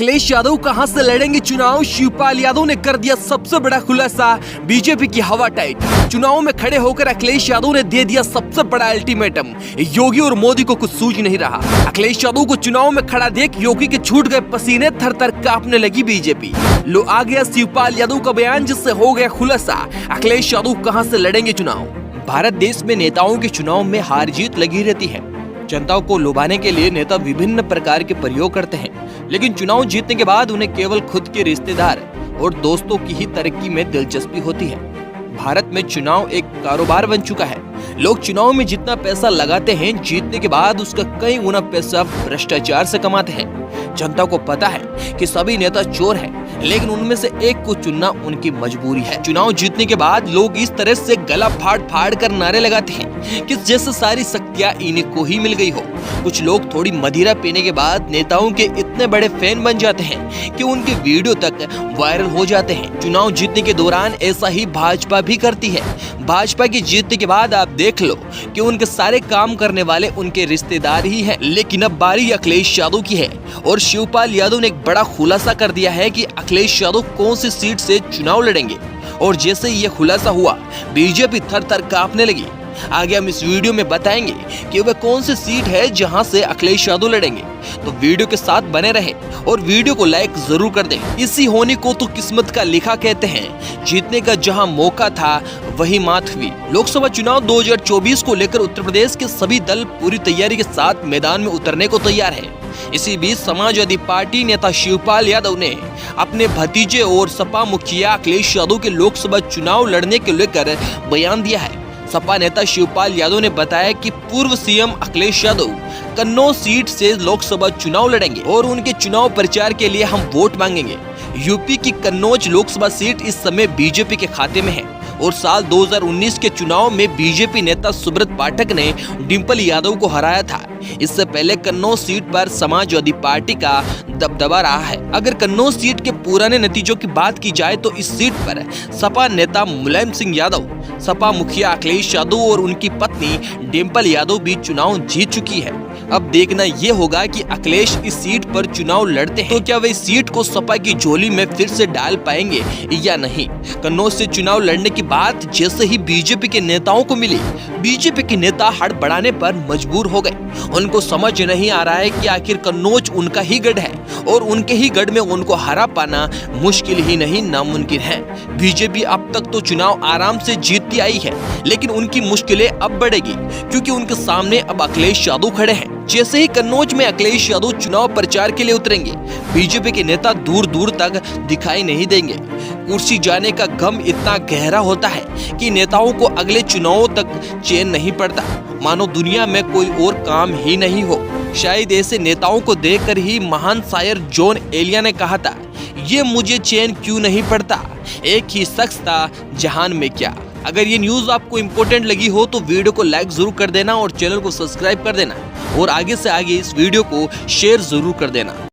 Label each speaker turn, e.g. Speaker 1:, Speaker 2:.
Speaker 1: अखिलेश यादव कहां से लड़ेंगे चुनाव? शिवपाल यादव ने कर दिया सबसे बड़ा खुलासा। बीजेपी की हवा टाइट। चुनाव में खड़े होकर अखिलेश यादव ने दे दिया सबसे बड़ा अल्टीमेटम। योगी और मोदी को कुछ सूझ नहीं रहा। अखिलेश यादव को चुनाव में खड़ा देख योगी के छूट गए पसीने, थर थर कांपने लगी बीजेपी। लो आ गया शिवपाल यादव का बयान, जिससे हो गया खुलासा अखिलेश यादव कहां से लड़ेंगे चुनाव। भारत देश में नेताओं के चुनाव में हार जीत लगी रहती है। जनता को लुभाने के लिए नेता विभिन्न प्रकार के प्रयोग करते हैं, लेकिन चुनाव जीतने के बाद उन्हें केवल खुद के रिश्तेदार और दोस्तों की ही तरक्की में दिलचस्पी होती है। भारत में चुनाव एक कारोबार बन चुका है। लोग चुनाव में जितना पैसा लगाते हैं, जीतने के बाद उसका कई गुना पैसा भ्रष्टाचार से कमाते हैं। जनता को पता है कि सभी नेता चोर हैं, लेकिन उनमें से एक को चुनना उनकी मजबूरी है। चुनाव जीतने के बाद लोग इस तरह से गला फाड़ फाड़ कर नारे लगाते हैं कि जैसे सारी शक्तियां इन्हीं को ही मिल गई हो। कुछ लोग थोड़ी मदिरा पीने के बाद नेताओं के इतने बड़े फैन बन जाते हैं कि उनके वीडियो तक वायरल हो जाते हैं। चुनाव जीतने के दौरान ऐसा ही भाजपा भी करती है। भाजपा की जीतने के बाद आप देख लो कि उनके सारे काम करने वाले उनके रिश्तेदार ही हैं। लेकिन अब बारी अखिलेश यादव की है और शिवपाल यादव ने एक बड़ा खुलासा कर दिया है कि अखिलेश यादव कौन सी सीट से चुनाव लड़ेंगे। और जैसे ही ये खुलासा हुआ, बीजेपी थर थर कांपने लगी। आगे हम इस वीडियो में बताएंगे कि वह कौन सी सीट है जहां से अखिलेश यादव लड़ेंगे। तो वीडियो के साथ बने रहें और वीडियो को लाइक जरूर कर दें। इसी होने को तो किस्मत का लिखा कहते हैं। जीतने का जहां मौका था वही मात हुई। लोकसभा चुनाव 2024 को लेकर उत्तर प्रदेश के सभी दल पूरी तैयारी के साथ मैदान में उतरने को तैयार है। इसी बीच समाजवादी पार्टी नेता शिवपाल यादव ने अपने भतीजे और सपा मुखिया अखिलेश यादव के लोकसभा चुनाव लड़ने को लेकर बयान दिया है। सपा नेता शिवपाल यादव ने बताया कि पूर्व सीएम अखिलेश यादव कन्नौज सीट से लोकसभा चुनाव लड़ेंगे और उनके चुनाव प्रचार के लिए हम वोट मांगेंगे। यूपी की कन्नौज लोकसभा सीट इस समय बीजेपी के खाते में है और साल 2019 के चुनाव में बीजेपी नेता सुब्रत पाठक ने डिंपल यादव को हराया था। इससे पहले कन्नौज सीट पर समाजवादी पार्टी का दबदबा रहा है। अगर कन्नौज सीट के पुराने नतीजों की बात की जाए तो इस सीट पर सपा नेता मुलायम सिंह यादव, सपा मुखिया अखिलेश यादव और उनकी पत्नी डिंपल यादव भी चुनाव जीत चुकी है। अब देखना ये होगा कि अखिलेश इस सीट पर चुनाव लड़ते हैं तो क्या वे इस सीट को सपा की झोली में फिर से डाल पाएंगे या नहीं। कन्नौज से चुनाव लड़ने की बात जैसे ही बीजेपी के नेताओं को मिली, बीजेपी के नेता हड़बड़ाने पर मजबूर हो गए। उनको समझ नहीं आ रहा है कि आखिर कन्नौज उनका ही गढ़ है और उनके ही गढ़ में उनको हरा पाना मुश्किल ही नहीं नामुमकिन है। बीजेपी अब तक तो चुनाव आराम से जीतती आई है, लेकिन उनकी मुश्किलें अब बढ़ेगी क्योंकि उनके सामने अब अखिलेश यादव खड़े हैं। जैसे ही कन्नौज में अखिलेश यादव चुनाव प्रचार के लिए उतरेंगे, बीजेपी के नेता दूर दूर तक दिखाई नहीं देंगे। कुर्सी जाने का गम इतना गहरा होता है कि नेताओं को अगले चुनावों तक चैन नहीं पड़ता, मानो दुनिया में कोई और काम ही नहीं हो। शायद ऐसे नेताओं को देखकर ही महान शायर जॉन एलिया ने कहा था, ये मुझे चैन क्यों नहीं पड़ता, एक ही शख्स था जहान में क्या। अगर ये न्यूज़ आपको इम्पोर्टेंट लगी हो तो वीडियो को लाइक जरूर कर देना और चैनल को सब्सक्राइब कर देना और आगे से आगे इस वीडियो को शेयर जरूर कर देना।